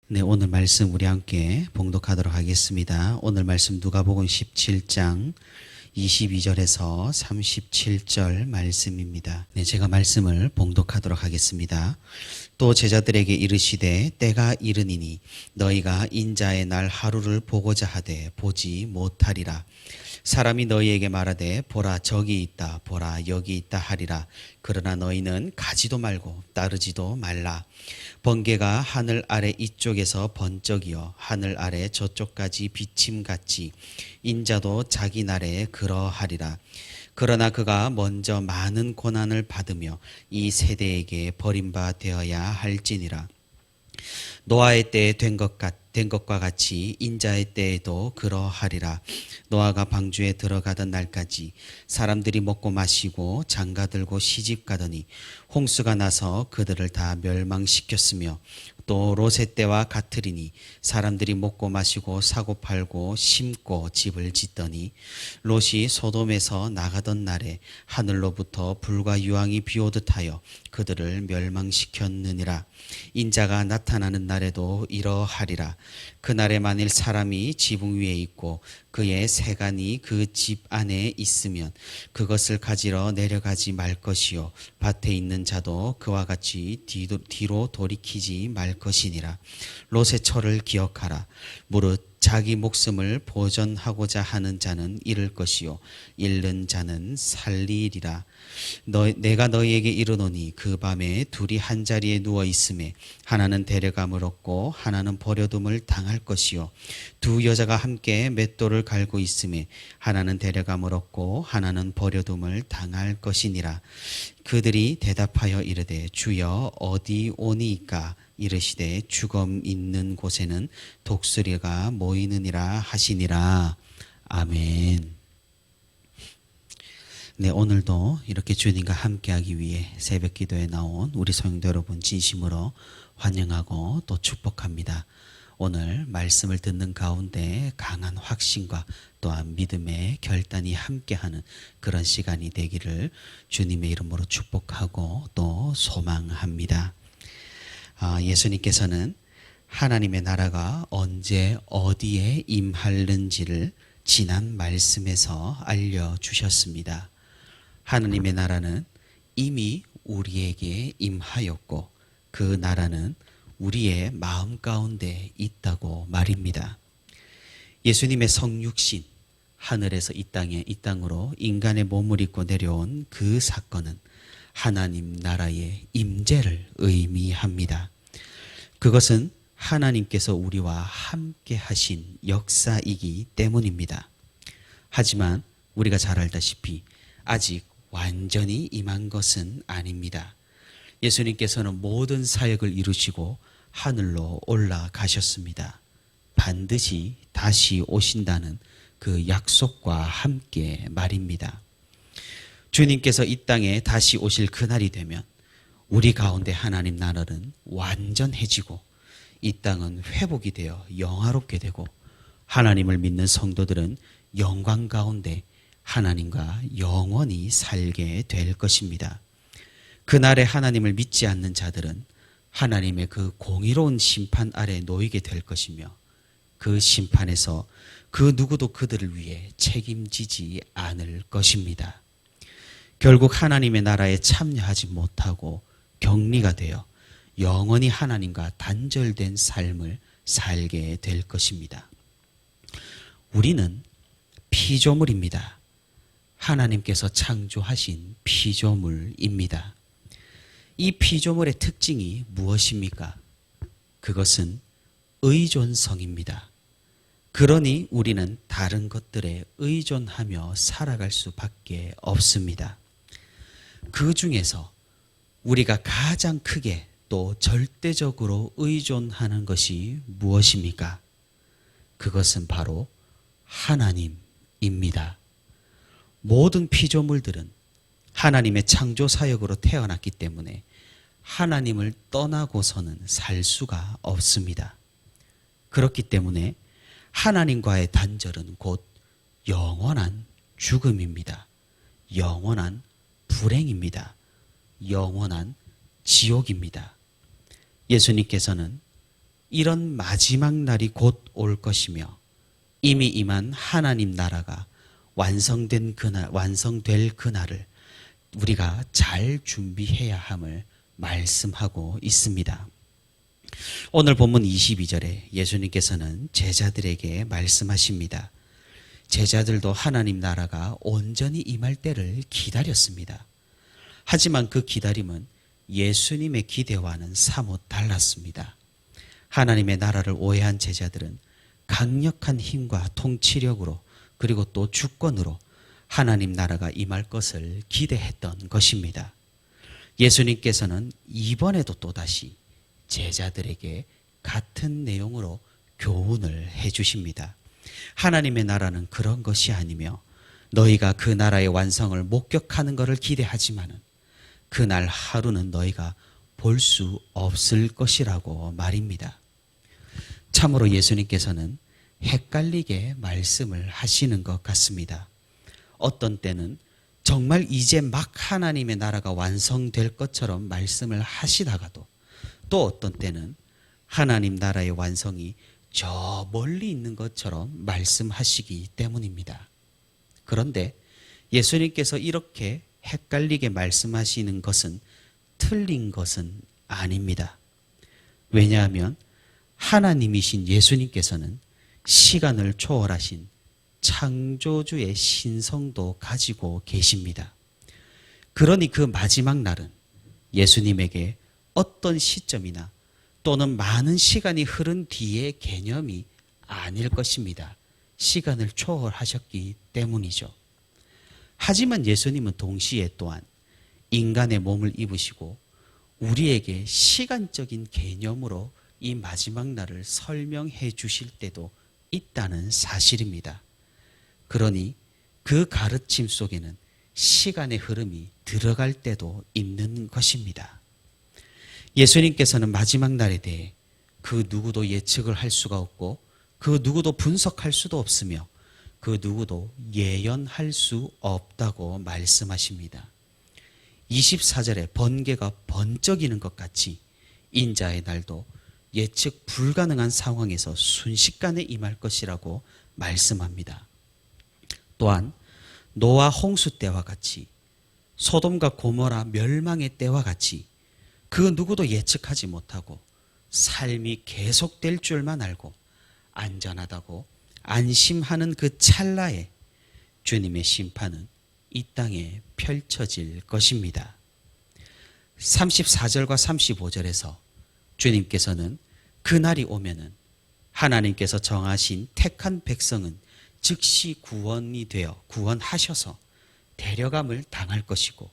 네, 오늘 말씀 우리 함께 봉독하도록 하겠습니다. 오늘 말씀 누가복음 17장 22절에서 37절 말씀입니다. 네, 제가 말씀을 봉독하도록 하겠습니다. 또 제자들에게 이르시되 때가 이르니니 너희가 인자의 날 하루를 보고자 하되 보지 못하리라. 사람이 너희에게 말하되 보라 저기 있다 보라 여기 있다 하리라. 그러나 너희는 가지도 말고 따르지도 말라. 번개가 하늘 아래 이쪽에서 번쩍이어 하늘 아래 저쪽까지 비침같이 인자도 자기 날에 그러하리라. 그러나 그가 먼저 많은 고난을 받으며 이 세대에게 버림받아야 할지니라. 노아의 때에 된 것과 같이 인자의 때에도 그러하리라. 노아가 방주에 들어가던 날까지 사람들이 먹고 마시고 장가들고 시집가더니 홍수가 나서 그들을 다 멸망시켰으며 또 롯의 때와 같으리니 사람들이 먹고 마시고 사고 팔고 심고 집을 짓더니 롯이 소돔에서 나가던 날에 하늘로부터 불과 유황이 비오듯 하여 그들을 멸망시켰느니라. 인자가 나타나는 날에도 이러하리라. 그날에 만일 사람이 지붕 위에 있고 그의 세간이 그 집 안에 있으면 그것을 가지러 내려가지 말 것이요 밭에 있는 자도 그와 같이 뒤로 돌이키지 말 것이니라. 롯의 철을 기억하라. 무릇 자기 목숨을 보전하고자 하는 자는 잃을 것이요 잃는 자는 살리리라. 내가 너희에게 이르노니 그 밤에 둘이 한 자리에 누워 있음에 하나는 데려감을 얻고 하나는 버려둠을 당할 것이요 두 여자가 함께 맷돌을 갈고 있음에 하나는 데려감을 얻고 하나는 버려둠을 당할 것이니라. 그들이 대답하여 이르되 주여 어디 오니이까? 이르시되 죽음 있는 곳에는 독수리가 모이느니라 하시니라. 아멘. 네, 오늘도 이렇게 주님과 함께하기 위해 새벽 기도에 나온 우리 성도 여러분 진심으로 환영하고 또 축복합니다. 오늘 말씀을 듣는 가운데 강한 확신과 또한 믿음의 결단이 함께하는 그런 시간이 되기를 주님의 이름으로 축복하고 또 소망합니다. 예수님께서는 하나님의 나라가 언제 어디에 임하는지를 지난 말씀에서 알려주셨습니다. 하나님의 나라는 이미 우리에게 임하였고 그 나라는 우리의 마음 가운데 있다고 말입니다. 예수님의 성육신, 하늘에서 이 땅으로 인간의 몸을 입고 내려온 그 사건은 하나님 나라의 임재를 의미합니다. 그것은 하나님께서 우리와 함께 하신 역사이기 때문입니다. 하지만 우리가 잘 알다시피 아직 완전히 임한 것은 아닙니다. 예수님께서는 모든 사역을 이루시고 하늘로 올라가셨습니다. 반드시 다시 오신다는 그 약속과 함께 말입니다. 주님께서 이 땅에 다시 오실 그날이 되면 우리 가운데 하나님 나라는 완전해지고 이 땅은 회복이 되어 영화롭게 되고 하나님을 믿는 성도들은 영광 가운데 하나님과 영원히 살게 될 것입니다. 그날에 하나님을 믿지 않는 자들은 하나님의 그 공의로운 심판 아래 놓이게 될 것이며 그 심판에서 그 누구도 그들을 위해 책임지지 않을 것입니다. 결국 하나님의 나라에 참여하지 못하고 격리가 되어 영원히 하나님과 단절된 삶을 살게 될 것입니다. 우리는 피조물입니다. 하나님께서 창조하신 피조물입니다. 이 피조물의 특징이 무엇입니까? 그것은 의존성입니다. 그러니 우리는 다른 것들에 의존하며 살아갈 수밖에 없습니다. 그 중에서 우리가 가장 크게 또 절대적으로 의존하는 것이 무엇입니까? 그것은 바로 하나님입니다. 모든 피조물들은 하나님의 창조 사역으로 태어났기 때문에 하나님을 떠나고서는 살 수가 없습니다. 그렇기 때문에 하나님과의 단절은 곧 영원한 죽음입니다. 영원한 불행입니다. 영원한 지옥입니다. 예수님께서는 이런 마지막 날이 곧 올 것이며 이미 임한 하나님 나라가 완성될 그날을 우리가 잘 준비해야 함을 말씀하고 있습니다. 오늘 본문 22절에 예수님께서는 제자들에게 말씀하십니다. 제자들도 하나님 나라가 온전히 임할 때를 기다렸습니다. 하지만 그 기다림은 예수님의 기대와는 사뭇 달랐습니다. 하나님의 나라를 오해한 제자들은 강력한 힘과 통치력으로 그리고 또 주권으로 하나님 나라가 임할 것을 기대했던 것입니다. 예수님께서는 이번에도 또다시 제자들에게 같은 내용으로 교훈을 해주십니다. 하나님의 나라는 그런 것이 아니며 너희가 그 나라의 완성을 목격하는 것을 기대하지만은 그날 하루는 너희가 볼 수 없을 것이라고 말입니다. 참으로 예수님께서는 헷갈리게 말씀을 하시는 것 같습니다. 어떤 때는 정말 이제 막 하나님의 나라가 완성될 것처럼 말씀을 하시다가도 또 어떤 때는 하나님 나라의 완성이 저 멀리 있는 것처럼 말씀하시기 때문입니다. 그런데 예수님께서 이렇게 헷갈리게 말씀하시는 것은 틀린 것은 아닙니다. 왜냐하면 하나님이신 예수님께서는 시간을 초월하신 창조주의 신성도 가지고 계십니다. 그러니 그 마지막 날은 예수님에게 어떤 시점이나 또는 많은 시간이 흐른 뒤의 개념이 아닐 것입니다. 시간을 초월하셨기 때문이죠. 하지만 예수님은 동시에 또한 인간의 몸을 입으시고 우리에게 시간적인 개념으로 이 마지막 날을 설명해 주실 때도 있다는 사실입니다. 그러니 그 가르침 속에는 시간의 흐름이 들어갈 때도 있는 것입니다. 예수님께서는 마지막 날에 대해 그 누구도 예측을 할 수가 없고 그 누구도 분석할 수도 없으며 그 누구도 예언할 수 없다고 말씀하십니다. 24절에 번개가 번쩍이는 것 같이 인자의 날도 예측 불가능한 상황에서 순식간에 임할 것이라고 말씀합니다. 또한 노아 홍수 때와 같이 소돔과 고모라 멸망의 때와 같이 그 누구도 예측하지 못하고 삶이 계속될 줄만 알고 안전하다고 안심하는 그 찰나에 주님의 심판은 이 땅에 펼쳐질 것입니다. 34절과 35절에서 주님께서는 그날이 오면은 하나님께서 정하신 택한 백성은 즉시 구원하셔서 데려감을 당할 것이고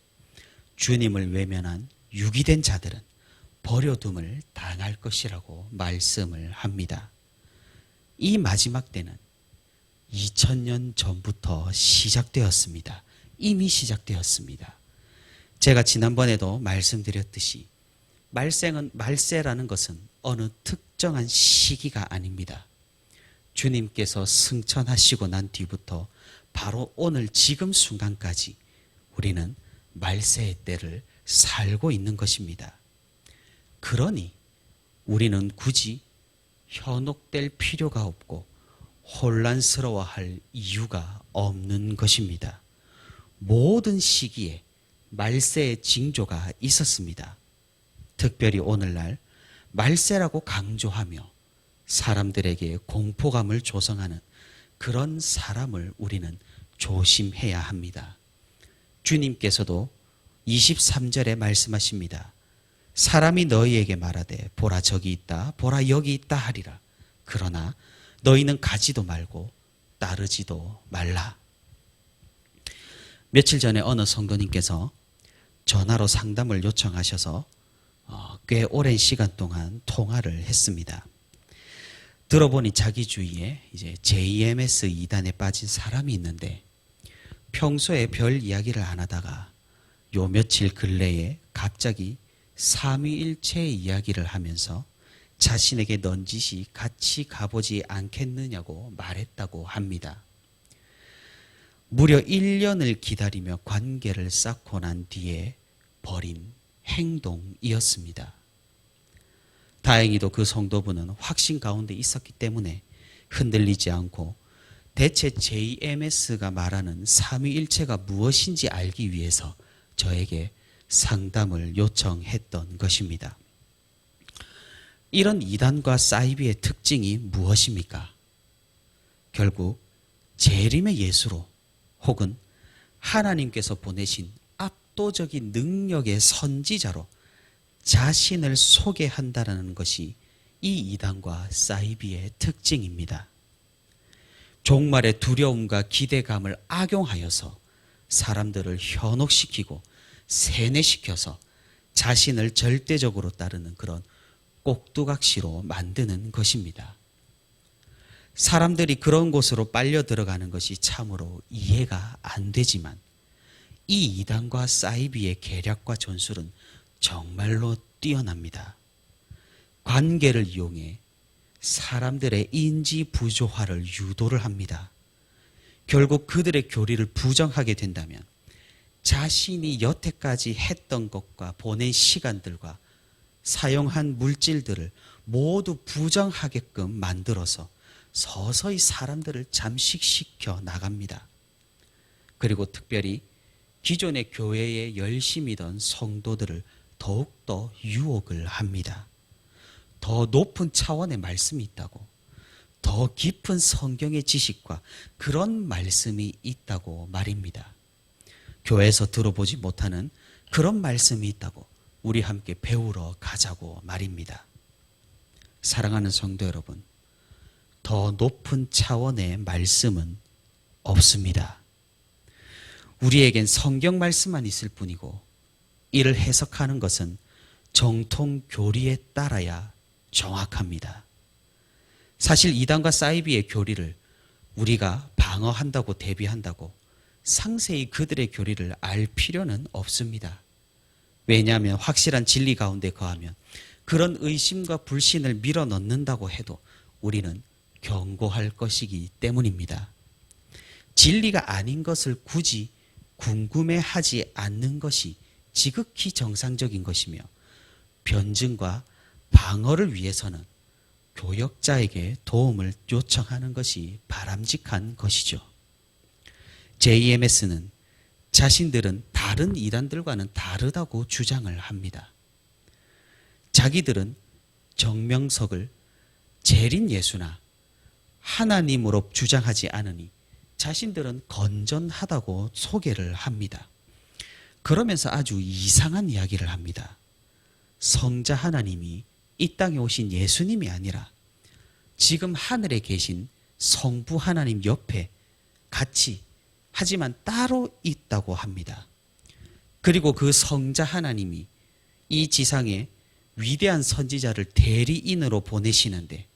주님을 외면한 유기된 자들은 버려둠을 당할 것이라고 말씀을 합니다. 이 마지막 때는 2000년 전부터 시작되었습니다. 이미 시작되었습니다. 제가 지난번에도 말씀드렸듯이 말세라는 것은 어느 특정한 시기가 아닙니다. 주님께서 승천하시고 난 뒤부터 바로 오늘 지금 순간까지 우리는 말세의 때를 살고 있는 것입니다. 그러니 우리는 굳이 현혹될 필요가 없고 혼란스러워할 이유가 없는 것입니다. 모든 시기에 말세의 징조가 있었습니다. 특별히 오늘날 말세라고 강조하며 사람들에게 공포감을 조성하는 그런 사람을 우리는 조심해야 합니다. 주님께서도 23절에 말씀하십니다. 사람이 너희에게 말하되 보라 저기 있다 보라 여기 있다 하리라. 그러나 너희는 가지도 말고 따르지도 말라. 며칠 전에 어느 성도님께서 전화로 상담을 요청하셔서 꽤 오랜 시간 동안 통화를 했습니다. 들어보니 자기 주위에 이제 JMS 이단에 빠진 사람이 있는데 평소에 별 이야기를 안 하다가 요 며칠 근래에 갑자기 삼위일체 이야기를 하면서 자신에게 넌지시 같이 가보지 않겠느냐고 말했다고 합니다. 무려 1년을 기다리며 관계를 쌓고 난 뒤에 벌인 행동이었습니다. 다행히도 그 성도분은 확신 가운데 있었기 때문에 흔들리지 않고 대체 JMS가 말하는 삼위일체가 무엇인지 알기 위해서 저에게 상담을 요청했던 것입니다. 이런 이단과 사이비의 특징이 무엇입니까? 결국 재림의 예수로 혹은 하나님께서 보내신 압도적인 능력의 선지자로 자신을 소개한다는 것이 이 이단과 사이비의 특징입니다. 종말의 두려움과 기대감을 악용하여서 사람들을 현혹시키고 세뇌시켜서 자신을 절대적으로 따르는 그런 꼭두각시로 만드는 것입니다. 사람들이 그런 곳으로 빨려 들어가는 것이 참으로 이해가 안 되지만 이 이단과 사이비의 계략과 전술은 정말로 뛰어납니다. 관계를 이용해 사람들의 인지 부조화를 유도를 합니다. 결국 그들의 교리를 부정하게 된다면 자신이 여태까지 했던 것과 보낸 시간들과 사용한 물질들을 모두 부정하게끔 만들어서 서서히 사람들을 잠식시켜 나갑니다. 그리고 특별히 기존의 교회에 열심이던 성도들을 더욱더 유혹을 합니다. 더 높은 차원의 말씀이 있다고, 더 깊은 성경의 지식과 그런 말씀이 있다고 말입니다. 교회에서 들어보지 못하는 그런 말씀이 있다고 우리 함께 배우러 가자고 말입니다. 사랑하는 성도 여러분, 더 높은 차원의 말씀은 없습니다. 우리에겐 성경 말씀만 있을 뿐이고 이를 해석하는 것은 정통 교리에 따라야 정확합니다. 사실 이단과 사이비의 교리를 우리가 방어한다고 대비한다고 상세히 그들의 교리를 알 필요는 없습니다. 왜냐하면 확실한 진리 가운데 거하면 그런 의심과 불신을 밀어넣는다고 해도 우리는 경고할 것이기 때문입니다. 진리가 아닌 것을 굳이 궁금해하지 않는 것이 지극히 정상적인 것이며 변증과 방어를 위해서는 교역자에게 도움을 요청하는 것이 바람직한 것이죠. JMS는 자신들은 다른 이단들과는 다르다고 주장을 합니다. 자기들은 정명석을 재림 예수나 하나님으로 주장하지 않으니 자신들은 건전하다고 소개를 합니다. 그러면서 아주 이상한 이야기를 합니다. 성자 하나님이 이 땅에 오신 예수님이 아니라 지금 하늘에 계신 성부 하나님 옆에 같이 하지만 따로 있다고 합니다. 그리고 그 성자 하나님이 이 지상에 위대한 선지자를 대리인으로 보내시는데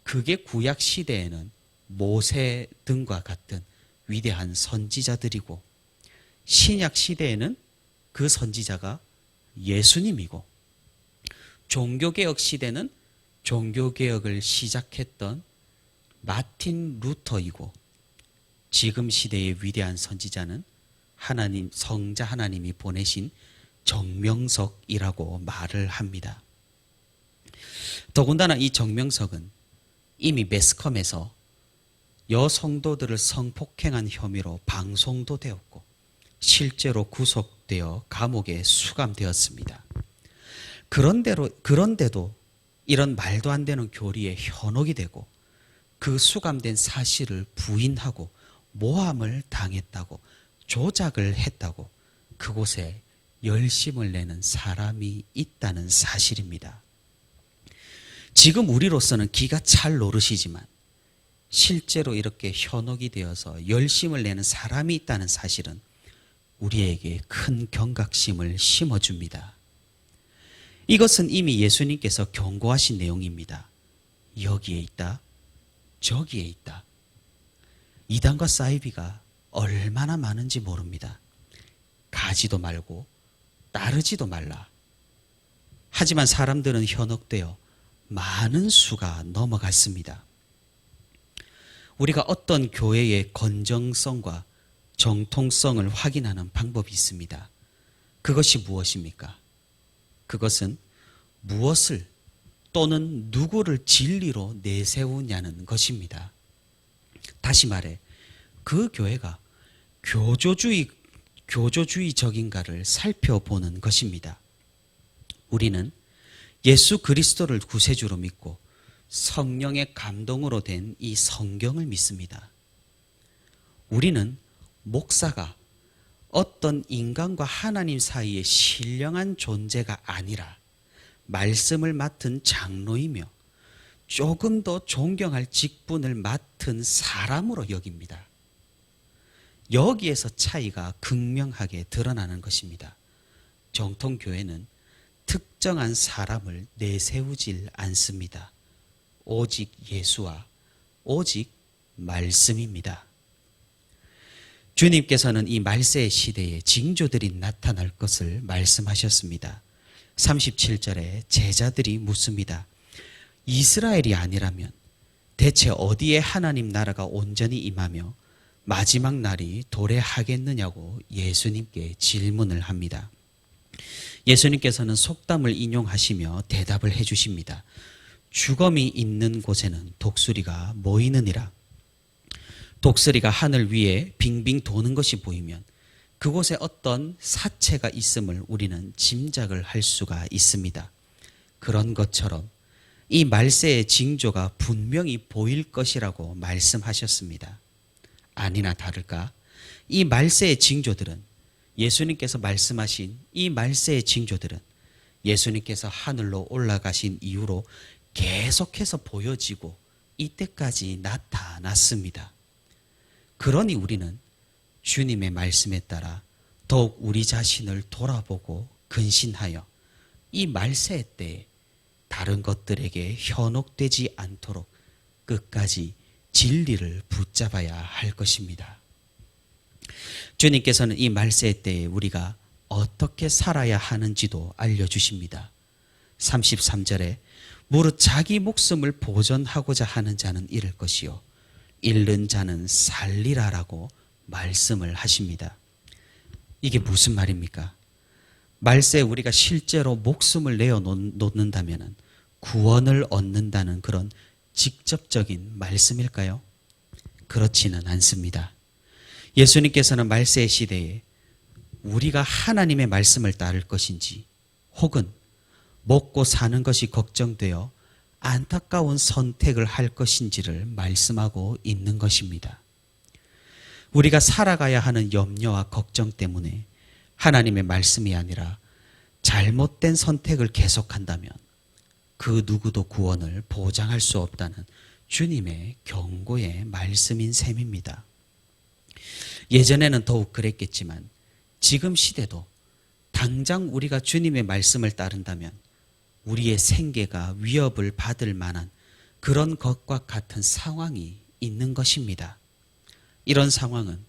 그게 구약 시대에는 모세 등과 같은 위대한 선지자들이고 신약 시대에는 그 선지자가 예수님이고 종교개혁 시대는 종교개혁을 시작했던 마틴 루터이고 지금 시대의 위대한 선지자는 하나님, 성자 하나님이 보내신 정명석이라고 말을 합니다. 더군다나 이 정명석은 이미 매스컴에서 여성도들을 성폭행한 혐의로 방송도 되었고 실제로 구속되어 감옥에 수감되었습니다. 그런데도 이런 말도 안 되는 교리에 현혹이 되고 그 수감된 사실을 부인하고 모함을 당했다고 조작을 했다고 그곳에 열심을 내는 사람이 있다는 사실입니다. 지금 우리로서는 기가 찰 노릇이지만 실제로 이렇게 현혹이 되어서 열심을 내는 사람이 있다는 사실은 우리에게 큰 경각심을 심어줍니다. 이것은 이미 예수님께서 경고하신 내용입니다. 여기에 있다, 저기에 있다. 이단과 사이비가 얼마나 많은지 모릅니다. 가지도 말고 따르지도 말라. 하지만 사람들은 현혹되어 많은 수가 넘어갔습니다. 우리가 어떤 교회의 건정성과 정통성을 확인하는 방법이 있습니다. 그것이 무엇입니까? 그것은 무엇을 또는 누구를 진리로 내세우냐는 것입니다. 다시 말해 그 교회가 교조주의적인가를 살펴보는 것입니다. 우리는 예수 그리스도를 구세주로 믿고 성령의 감동으로 된 이 성경을 믿습니다. 우리는 목사가 어떤 인간과 하나님 사이의 신령한 존재가 아니라 말씀을 맡은 장로이며 조금 더 존경할 직분을 맡은 사람으로 여깁니다. 여기에서 차이가 극명하게 드러나는 것입니다. 정통교회는 특정한 사람을 내세우질 않습니다. 오직 예수와 오직 말씀입니다. 주님께서는 이 말세의 시대에 징조들이 나타날 것을 말씀하셨습니다. 37절에 제자들이 묻습니다. 이스라엘이 아니라면 대체 어디에 하나님 나라가 온전히 임하며 마지막 날이 도래하겠느냐고 예수님께 질문을 합니다. 예수님께서는 속담을 인용하시며 대답을 해주십니다. 주검이 있는 곳에는 독수리가 모이느니라. 독수리가 하늘 위에 빙빙 도는 것이 보이면 그곳에 어떤 사체가 있음을 우리는 짐작을 할 수가 있습니다. 그런 것처럼 이 말세의 징조가 분명히 보일 것이라고 말씀하셨습니다. 아니나 다를까 이 말세의 징조들은 예수님께서 말씀하신 이 말세의 징조들은 예수님께서 하늘로 올라가신 이후로 계속해서 보여지고 이때까지 나타났습니다. 그러니 우리는 주님의 말씀에 따라 더욱 우리 자신을 돌아보고 근신하여 이 말세 때에 다른 것들에게 현혹되지 않도록 끝까지 진리를 붙잡아야 할 것입니다. 주님께서는 이 말세 때에 우리가 어떻게 살아야 하는지도 알려주십니다. 33절에 무릇 자기 목숨을 보존하고자 하는 자는 잃을 것이요 잃는 자는 살리라라고 말씀을 하십니다. 이게 무슨 말입니까? 말세에 우리가 실제로 목숨을 내어 놓는다면 구원을 얻는다는 그런 직접적인 말씀일까요? 그렇지는 않습니다. 예수님께서는 말세의 시대에 우리가 하나님의 말씀을 따를 것인지 혹은 먹고 사는 것이 걱정되어 안타까운 선택을 할 것인지를 말씀하고 있는 것입니다. 우리가 살아가야 하는 염려와 걱정 때문에 하나님의 말씀이 아니라 잘못된 선택을 계속한다면 그 누구도 구원을 보장할 수 없다는 주님의 경고의 말씀인 셈입니다. 예전에는 더욱 그랬겠지만 지금 시대도 당장 우리가 주님의 말씀을 따른다면 우리의 생계가 위협을 받을 만한 그런 것과 같은 상황이 있는 것입니다. 이런 상황은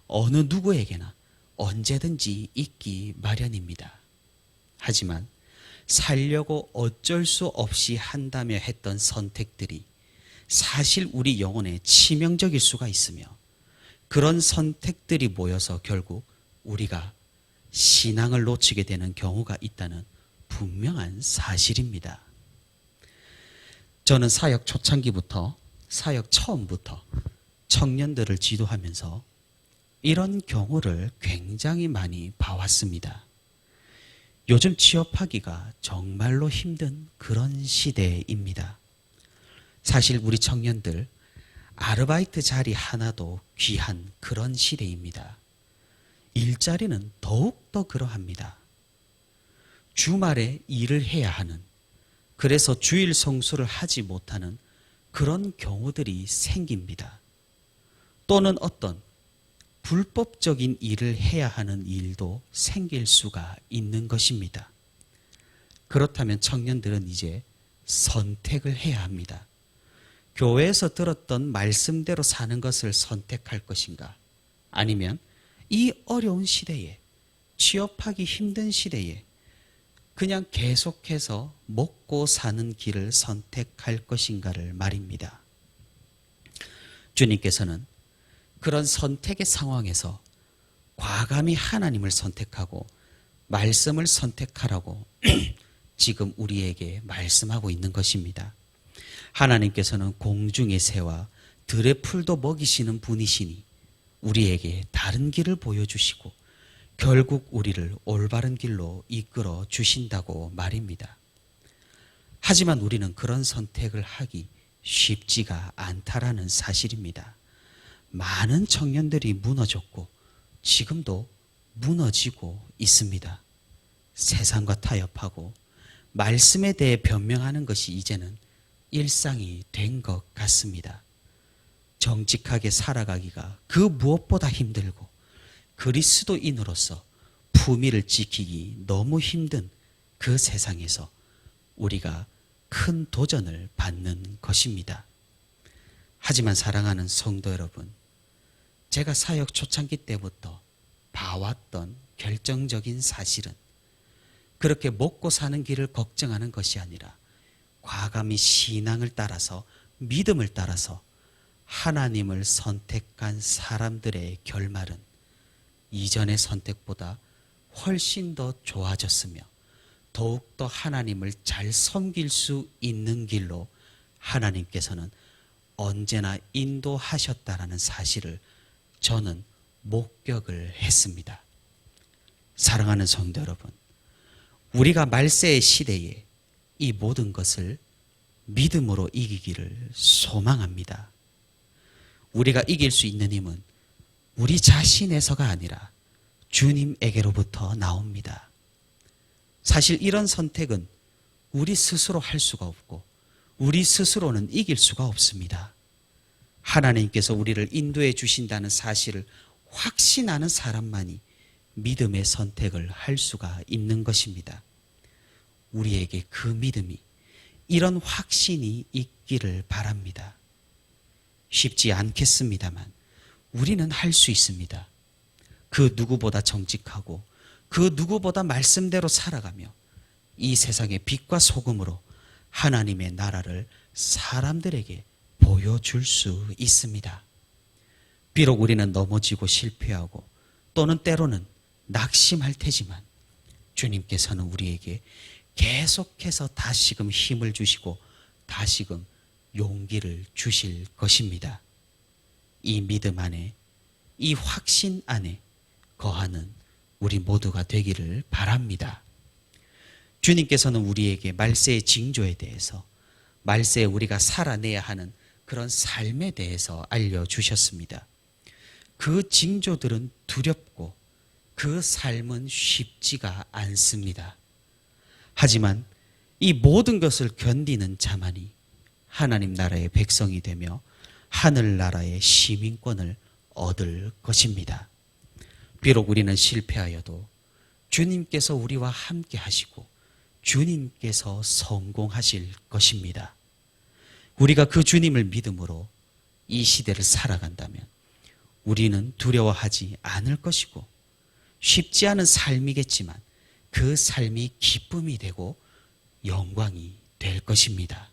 어느 누구에게나 언제든지 있기 마련입니다. 하지만 살려고 어쩔 수 없이 한다며 했던 선택들이 사실 우리 영혼에 치명적일 수가 있으며 그런 선택들이 모여서 결국 우리가 신앙을 놓치게 되는 경우가 있다는 분명한 사실입니다. 저는 사역 초창기부터 사역 처음부터 청년들을 지도하면서 이런 경우를 굉장히 많이 봐왔습니다. 요즘 취업하기가 정말로 힘든 그런 시대입니다. 사실 우리 청년들 아르바이트 자리 하나도 귀한 그런 시대입니다. 일자리는 더욱더 그러합니다. 주말에 일을 해야 하는, 그래서 주일 성수를 하지 못하는 그런 경우들이 생깁니다. 또는 어떤 불법적인 일을 해야 하는 일도 생길 수가 있는 것입니다. 그렇다면 청년들은 이제 선택을 해야 합니다. 교회에서 들었던 말씀대로 사는 것을 선택할 것인가? 아니면 이 어려운 시대에, 취업하기 힘든 시대에 그냥 계속해서 먹고 사는 길을 선택할 것인가를 말입니다. 주님께서는 그런 선택의 상황에서 과감히 하나님을 선택하고 말씀을 선택하라고 지금 우리에게 말씀하고 있는 것입니다. 하나님께서는 공중의 새와 들의 풀도 먹이시는 분이시니 우리에게 다른 길을 보여주시고 결국 우리를 올바른 길로 이끌어 주신다고 말입니다. 하지만 우리는 그런 선택을 하기 쉽지가 않다라는 사실입니다. 많은 청년들이 무너졌고 지금도 무너지고 있습니다. 세상과 타협하고 말씀에 대해 변명하는 것이 이제는 일상이 된 것 같습니다. 정직하게 살아가기가 그 무엇보다 힘들고 그리스도인으로서 품위를 지키기 너무 힘든 그 세상에서 우리가 큰 도전을 받는 것입니다. 하지만 사랑하는 성도 여러분, 제가 사역 초창기 때부터 봐왔던 결정적인 사실은 그렇게 먹고 사는 길을 걱정하는 것이 아니라 과감히 신앙을 따라서 믿음을 따라서 하나님을 선택한 사람들의 결말은 이전의 선택보다 훨씬 더 좋아졌으며 더욱더 하나님을 잘 섬길 수 있는 길로 하나님께서는 언제나 인도하셨다라는 사실을 저는 목격을 했습니다. 사랑하는 성도 여러분, 우리가 말세의 시대에 이 모든 것을 믿음으로 이기기를 소망합니다. 우리가 이길 수 있는 힘은 우리 자신에서가 아니라 주님에게로부터 나옵니다. 사실 이런 선택은 우리 스스로 할 수가 없고 우리 스스로는 이길 수가 없습니다. 하나님께서 우리를 인도해 주신다는 사실을 확신하는 사람만이 믿음의 선택을 할 수가 있는 것입니다. 우리에게 그 믿음이, 이런 확신이 있기를 바랍니다. 쉽지 않겠습니다만 우리는 할 수 있습니다. 그 누구보다 정직하고 그 누구보다 말씀대로 살아가며 이 세상의 빛과 소금으로 하나님의 나라를 사람들에게 보여줄 수 있습니다. 비록 우리는 넘어지고 실패하고 또는 때로는 낙심할 테지만 주님께서는 우리에게 계속해서 다시금 힘을 주시고 다시금 용기를 주실 것입니다. 이 믿음 안에, 이 확신 안에 거하는 우리 모두가 되기를 바랍니다. 주님께서는 우리에게 말세의 징조에 대해서, 말세에 우리가 살아내야 하는 그런 삶에 대해서 알려주셨습니다. 그 징조들은 두렵고 그 삶은 쉽지가 않습니다. 하지만 이 모든 것을 견디는 자만이 하나님 나라의 백성이 되며 하늘나라의 시민권을 얻을 것입니다. 비록 우리는 실패하여도 주님께서 우리와 함께 하시고 주님께서 성공하실 것입니다. 우리가 그 주님을 믿음으로 이 시대를 살아간다면 우리는 두려워하지 않을 것이고 쉽지 않은 삶이겠지만 그 삶이 기쁨이 되고 영광이 될 것입니다.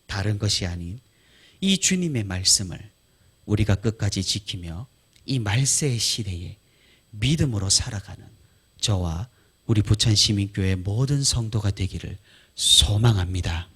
다른 것이 아닌 이 주님의 말씀을 우리가 끝까지 지키며 이 말세의 시대에 믿음으로 살아가는 저와 우리 부천시민교회 모든 성도가 되기를 소망합니다.